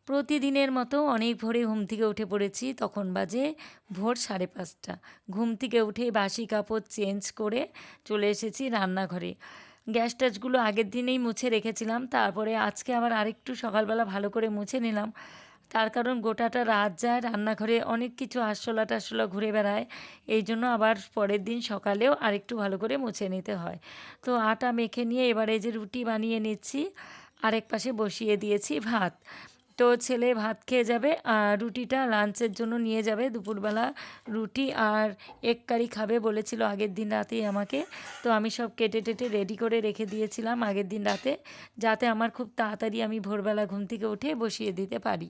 প্রতিদিনের মতো অনেক ভোরে ঘুম থেকে উঠে পড়েছি। তখন বাজে ভোর 5:30। ঘুম থেকে উঠে বাসি কাপড় চেঞ্জ করে চলে এসেছি রান্নাঘরে। গ্যাস ট্যাসগুলো আগের দিনেই মুছে রেখেছিলাম, তারপরে আজকে আবার আরেকটু সকালবেলা ভালো করে মুছে নিলাম। তার কারণ গোটাটা রাত যায়, রান্নাঘরে অনেক কিছু আরশোলা টারশোলা ঘুরে বেড়ায়, এই জন্য আবার পরের দিন সকালেও আরেকটু ভালো করে মুছে নিতে হয়। তো আটা মেখে নিয়ে এবারে যে রুটি বানিয়ে নিচ্ছি, আরেক পাশে বসিয়ে দিয়েছি ভাত। তো ছেলে ভাত খেয়ে যাবে আর রুটিটা লাঞ্চের জন্য নিয়ে যাবে। দুপুরবেলা রুটি আর এগ কারি খাবে বলেছিল আগের দিন রাতেই আমাকে। তো আমি সব কেটে টেটে রেডি করে রেখে দিয়েছিলাম আগের দিন রাতে, যাতে আমার খুব তাড়াতাড়ি আমি ভোরবেলা ঘুম থেকে উঠে বসিয়ে দিতে পারি।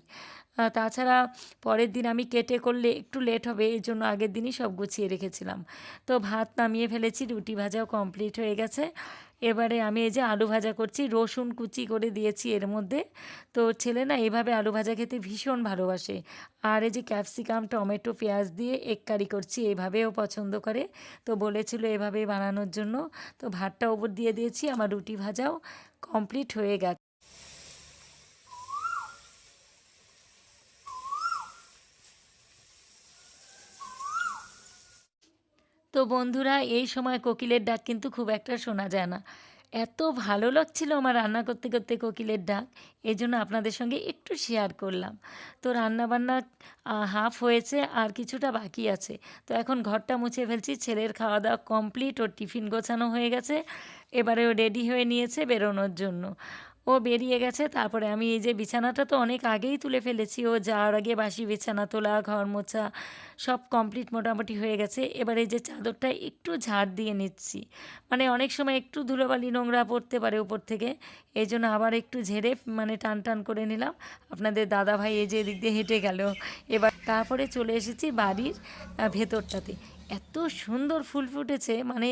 তাছাড়া পরের দিন আমি কেটে করলে একটু লেট হবে, এই জন্য আগের দিনই সব গুছিয়ে রেখেছিলাম। তো ভাত নামিয়ে ফেলেছি, রুটি ভাজাও কমপ্লিট হয়ে গেছে। এবারে আমি এই যে আলু ভাজা করছি, রসুন কুচি করে দিয়েছি এর মধ্যে। তো ছেলে না এভাবে আলু ভাজা খেতে ভীষণ ভালোবাসে। আর এই যে ক্যাপসিকাম টমেটো পেঁয়াজ দিয়ে এগ কারি করছি, এভাবেও পছন্দ করে। তো বলেছিল এভাবে বানানোর জন্য। তো ভাতটা ওপর দিয়ে দিয়েছি, আমার রুটি ভাজাও কমপ্লিট হয়ে গেছে। তো বন্ধুরা, এই সময় কোকিলের ডাক কিন্তু খুব একটা শোনা যায় না। এত ভালো লাগছিল আমার রান্না করতে করতে কোকিলের ডাক, এই জন্য আপনাদের সঙ্গে একটু শেয়ার করলাম। তো রান্নাবান্না হাফ হয়েছে আর কিছুটা বাকি আছে। তো এখন ঘরটা মুছে ফেলছি, ছেলের খাওয়া দাওয়া কমপ্লিট, ওর টিফিন গোছানো হয়ে গেছে। এবারে ও রেডি হয়ে নিয়েছে বেরোনোর জন্য। ও বেরিয়ে গেছে, তারপরে আমি এই যে বিছানাটা তো অনেক আগেই তুলে ফেলেছি, ও যাওয়ার আগে বাসি বিছানা তোলা ঘর মোছা সব কমপ্লিট মোটামুটি হয়ে গেছে। এবার এই যে চাদরটা একটু ঝাড় দিয়ে নিচ্ছি, মানে অনেক সময় একটু ধুলোবালি নোংরা পড়তে পারে উপর থেকে, এই জন্য আবার একটু ঝেড়ে মানে টান টান করে নিলাম। আপনাদের দাদা ভাই এই যে এদিক দিয়ে হেঁটে গেল। এবার তারপরে চলে এসেছি বাড়ির ভেতরটাতে। এত সুন্দর ফুল ফুটেছে, মানে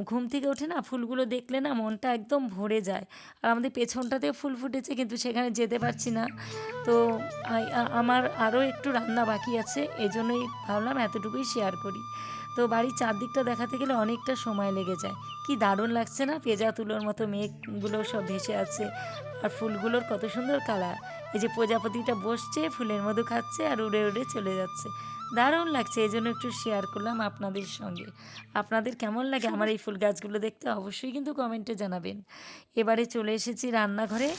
ঘুম থেকে ওঠে না ফুলগুলো দেখলে না মনটা একদম ভরে যায়। আর আমাদের পেছনটাতেও ফুল ফুটেছে, কিন্তু সেখানে যেতে পারছি না। তো আমার আরও একটু রান্না বাকি আছে, এই জন্যই ভাবলাম এতটুকুই শেয়ার করি। তো বাড়ির চারদিকটা দেখাতে গেলে অনেকটা সময় লেগে যায়। কি দারুণ লাগছে না, পেঁজা তুলোর মতো মেঘগুলো সব ভেসে আছে, আর ফুলগুলোর কত সুন্দর কালার। এই যে প্রজাপতিটা বসছে, ফুলের মধু খাচ্ছে আর উড়ে উড়ে চলে যাচ্ছে, দারুণ লাগছে। এই জন্য একটু শেয়ার করলাম আপনাদের সঙ্গে। আপনাদের কেমন লাগে আমার এই ফুল গাছগুলো দেখতে অবশ্যই কিন্তু কমেন্টে জানাবেন। এবারে চলে এসেছি রান্নাঘরে,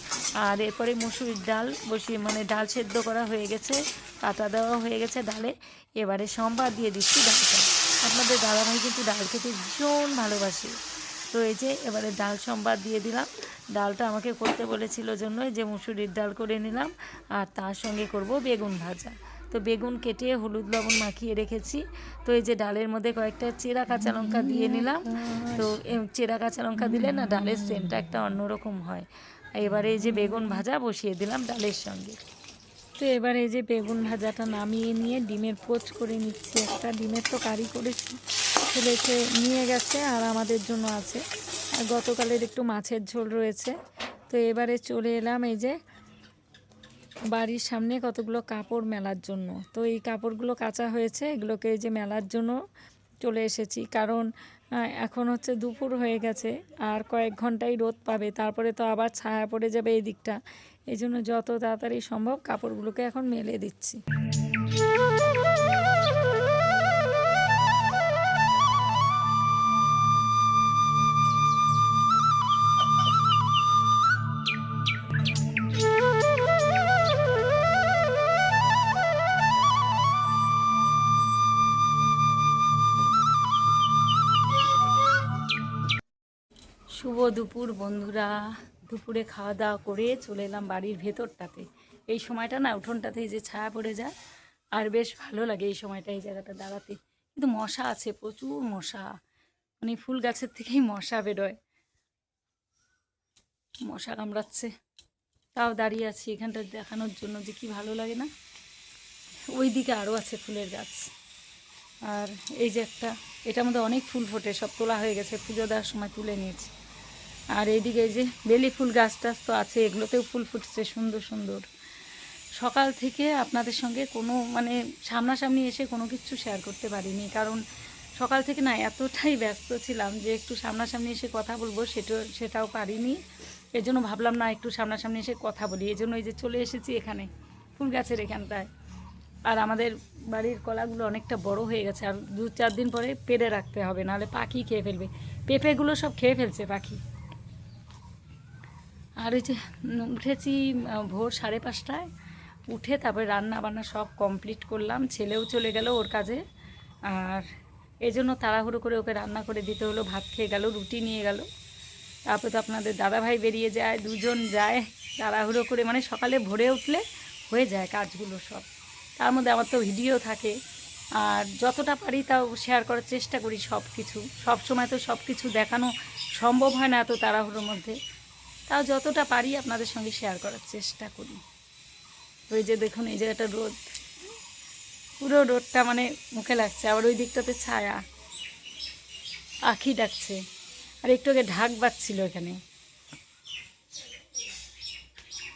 আর এরপরে মুসুরির ডাল বসিয়ে, মানে ডাল সেদ্ধ করা হয়ে গেছে, কাটা দেওয়া হয়ে গেছে ডালে। এবারে সম্বাদ দিয়ে দিচ্ছি ডালটা। আপনাদের দাদাভাই কিন্তু ডাল খেতে ভীষণ ভালোবাসে। তো এই যে এবারে ডাল সম্বাদ দিয়ে দিলাম। ডালটা আমাকে করতে বলেছিল জন্যই যে মুসুরির ডাল করে নিলাম, আর তার সঙ্গে করব বেগুন ভাজা। তো বেগুন কেটে হলুদ লবণ মাখিয়ে রেখেছি। তো এই যে ডালের মধ্যে কয়েকটা চেরা কাঁচা লঙ্কা দিয়ে নিলাম। তো চেরা কাঁচা লঙ্কা দিলে না ডালের সেন্টটা একটা অন্যরকম হয়। এবারে এই যে বেগুন ভাজা বসিয়ে দিলাম ডালের সঙ্গে। তো এবারে এই যে বেগুন ভাজাটা নামিয়ে নিয়ে ডিমের পোচ করে নিচ্ছি। একটা ডিমের তো কারি করেছি, ছেলেকে নিয়ে গেছে আর আমাদের জন্য আছে, আর গতকালের একটু মাছের ঝোল রয়েছে। তো এবারে চলে এলাম এই যে বাড়ির সামনে কতগুলো কাপড় মেলার জন্য। তো এই কাপড়গুলো কাচা হয়েছে, এগুলোকে এই যে মেলার জন্য চলে এসেছি। কারণ এখন হচ্ছে দুপুর হয়ে গেছে, আর কয়েক ঘন্টাই রোদ পাবে, তারপরে তো আবার ছায়া পড়ে যাবে এই দিকটা। এই জন্য যত তাড়াতাড়ি সম্ভব কাপড়গুলোকে এখন মেলে দিচ্ছি। শুভ দুপুর বন্ধুরা। দুপুরে খাওয়া দাওয়া করে চলে এলাম বাড়ির ভেতরটাতে। এই সময়টা না উঠোনটাতে যে ছায়া পড়ে যায়, আর বেশ ভালো লাগে এই সময়টা এই জায়গাটা দাঁড়াতে। কিন্তু মশা আছে, প্রচুর মশা, মানে ফুল গাছের থেকেই মশা বেরোয়, মশা কামড়াচ্ছে। তাও দাঁড়িয়ে আছি এখানটা দেখানোর জন্য যে কি ভালো লাগে না। ওই দিকে আরও আছে ফুলের গাছ, আর এই যে একটা, এটার মধ্যে অনেক ফুল ফোটে, সব তোলা হয়ে গেছে, পুজো দেওয়ার সময় তুলে নিয়েছি। আর এইদিকে এই যে বেলি ফুল গাছ টাছ তো আছে, এগুলোতেও ফুল ফুটছে সুন্দর সুন্দর। সকাল থেকে আপনাদের সঙ্গে কোনো মানে সামনাসামনি এসে কোনো কিছু শেয়ার করতে পারিনি, কারণ সকাল থেকে না এতটাই ব্যস্ত ছিলাম যে একটু সামনাসামনি এসে কথা বলবো সেটাও পারিনি। এই জন্য ভাবলাম না একটু সামনাসামনি এসে কথা বলি, এই জন্য এই যে চলে এসেছি এখানে ফুল গাছের এখানটায়। আর আমাদের বাড়ির কলাগুলো অনেকটা বড় হয়ে গেছে, আর 2-4 দিন পরে পেড়ে রাখতে হবে, নাহলে পাখি খেয়ে ফেলবে। পেঁপেগুলো সব খেয়ে ফেলছে পাখি। আর ওই যে উঠেছি ভোর 5:30টায়, উঠে তারপরে রান্না বান্না সব কমপ্লিট করলাম। ছেলেও চলে গেল ওর কাজে, আর এই জন্য তাড়াহুড়ো করে ওকে রান্না করে দিতে হলো। ভাত খেয়ে গেল, রুটি নিয়ে গেল। তারপরে তো আপনাদের দাদাভাই বেরিয়ে যায়, দুজন যায় তাড়াহুড়ো করে, মানে সকালে ভোরে উঠলে হয়ে যায় কাজগুলো সব। তার মধ্যে আমার তো ভিডিও থাকে, আর যতটা পারি তাও শেয়ার করার চেষ্টা করি সব কিছু। সব সময় তো সব কিছু দেখানো সম্ভব হয় না এত তাড়াহুড়োর মধ্যে, তাও যতটা পারি আপনাদের সঙ্গে শেয়ার করার চেষ্টা করি। ওই যে দেখুন এই জায়গাটা রোদ, পুরো রোদটা মানে মুখে লাগছে, আবার ওই দিকটাতে ছায়া, পাখি ডাকছে, আর একটু আগে ঢাক বাজছিল এখানে।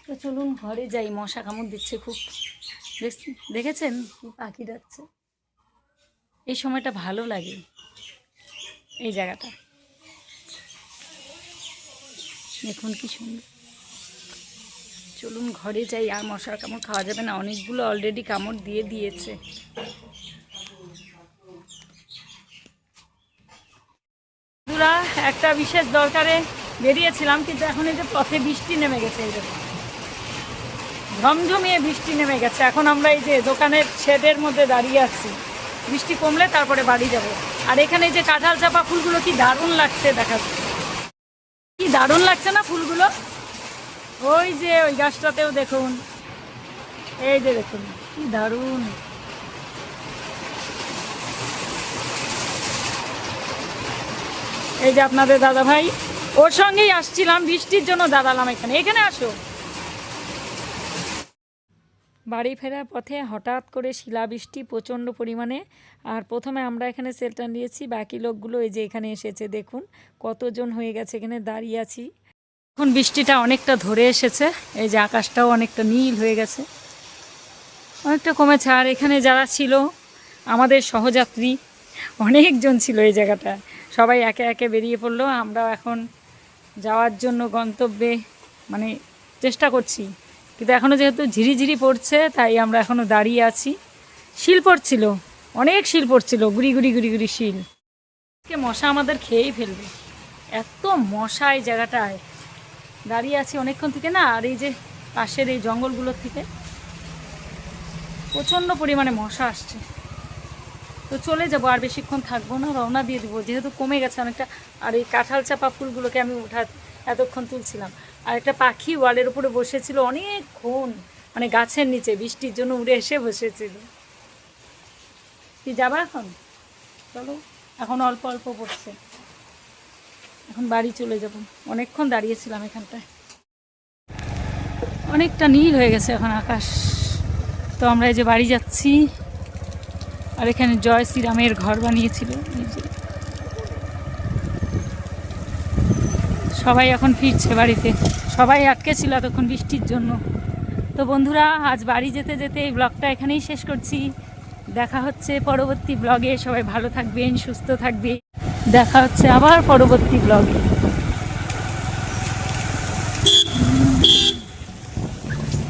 তো চলুন ঘরে যাই, মশা কামড় দিচ্ছে খুব। দেখেছেন কি পাখি ডাকছে? এই সময়টা ভালো লাগে, এই জায়গাটা দেখুন কি সুন্দর। চলুন ঘরে যাই, আর মশার কামড় খাওয়া যাবে না, অনেকগুলো অলরেডি কামড় দিয়ে দিয়েছে। বন্ধুরা একটা বিশেষ দরকারে বেরিয়েছিলাম, কিন্তু এখন এই যে পথে বৃষ্টি নেমে গেছে, এই দেখুন ঝমঝমিয়ে বৃষ্টি নেমে গেছে। এখন আমরা এই যে দোকানের শেডের মধ্যে দাঁড়িয়ে আছি, বৃষ্টি কমলে তারপরে বাড়ি যাব। আর এখানে এই যে কাঁঠাল চাপা ফুলগুলো কি দারুণ লাগছে, দেখাচ্ছে কি দারুণ লাগছে না ফুলগুলো। ওই যে ওই গাছটাতেও দেখুন, এই যে দেখুন কি দারুণ। এই যে আপনাদের দাদা ভাই, ওর সঙ্গেই আসছিলাম, বৃষ্টির জন্য দাঁড়ালাম এখানে। এখানে আসো। বাড়ি ফেরার পথে হঠাৎ করে শিলাবৃষ্টি প্রচণ্ড পরিমাণে। আর প্রথমে আমরা এখানে সেলটা নিয়েছি, বাকি লোকগুলো এই যে এখানে এসেছে, দেখুন কতজন হয়ে গেছে, এখানে দাঁড়িয়ে আছি। এখন বৃষ্টিটা অনেকটা ধরে এসেছে, এই যে আকাশটাও অনেকটা নীল হয়ে গেছে, অনেকটা কমেছে। আর এখানে যারা ছিল আমাদের সহযাত্রী, অনেকজন ছিল এই জায়গাটা, সবাই একে একে বেরিয়ে পড়লো। আমরাও এখন যাওয়ার জন্য গন্তব্যে মানে চেষ্টা করছি, কিন্তু এখনও যেহেতু ঝিরিঝিরি পড়ছে তাই আমরা এখনও দাঁড়িয়ে আছি। শিল পড়ছিল, অনেক শিল পড়ছিল, গুড়ি গুড়ি গুড়ি গুড়ি শিল। মশা আমাদের খেয়েই ফেলবে, এত মশা এই জায়গাটায়। দাঁড়িয়ে আছি অনেকক্ষণ থেকে না, আর এই যে পাশের এই জঙ্গলগুলোর থেকে প্রচণ্ড পরিমাণে মশা আসছে। তো চলে যাবো, আর বেশিক্ষণ থাকবো না, রওনা দিয়ে দেবো, যেহেতু কমে গেছে অনেকটা। আর এই কাঁঠাল চাপা ফুলগুলোকে আমি এতক্ষণ তুলছিলাম। আর একটা পাখি ওয়ালের উপরে বসেছিল অনেকক্ষণ, মানে গাছের নিচে, বৃষ্টির জন্য উড়ে এসে বসেছিল। কি যাবা এখন? চলো, এখন অল্প অল্প পড়ছে, এখন বাড়ি চলে যাব। অনেকক্ষণ দাঁড়িয়েছিলাম এখানটায়, অনেকটা নীল হয়ে গেছে এখন আকাশ। তো আমরা এই যে বাড়ি যাচ্ছি, আর এখানে জয় শ্রীরামের ঘর বানিয়েছিল, এই যে সবাই এখন ফিরছে বাড়িতে, সবাই আটকে ছিল এতক্ষণ বৃষ্টির জন্য। তো বন্ধুরা, আজ বাড়ি যেতে যেতে এই ব্লগটা এখানেই শেষ করছি। দেখা হচ্ছে পরবর্তী ব্লগে। সবাই ভালো থাকবেন, সুস্থ থাকবে। দেখা হচ্ছে আবার পরবর্তী ব্লগে।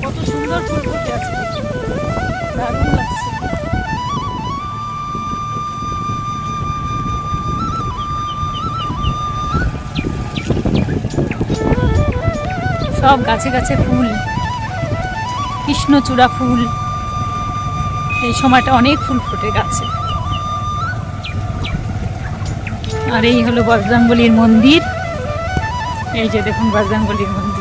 কত সুন্দর ফুল ফুটে আছে, দারুণ লাগছে। সব গাছে গাছে ফুল, কৃষ্ণচূড়া ফুল, এই সময়টা অনেক ফুল ফোটে গাছে। আর এই হলো বজরংবলীর মন্দির, এই যে দেখুন বজরংবলীর মন্দির।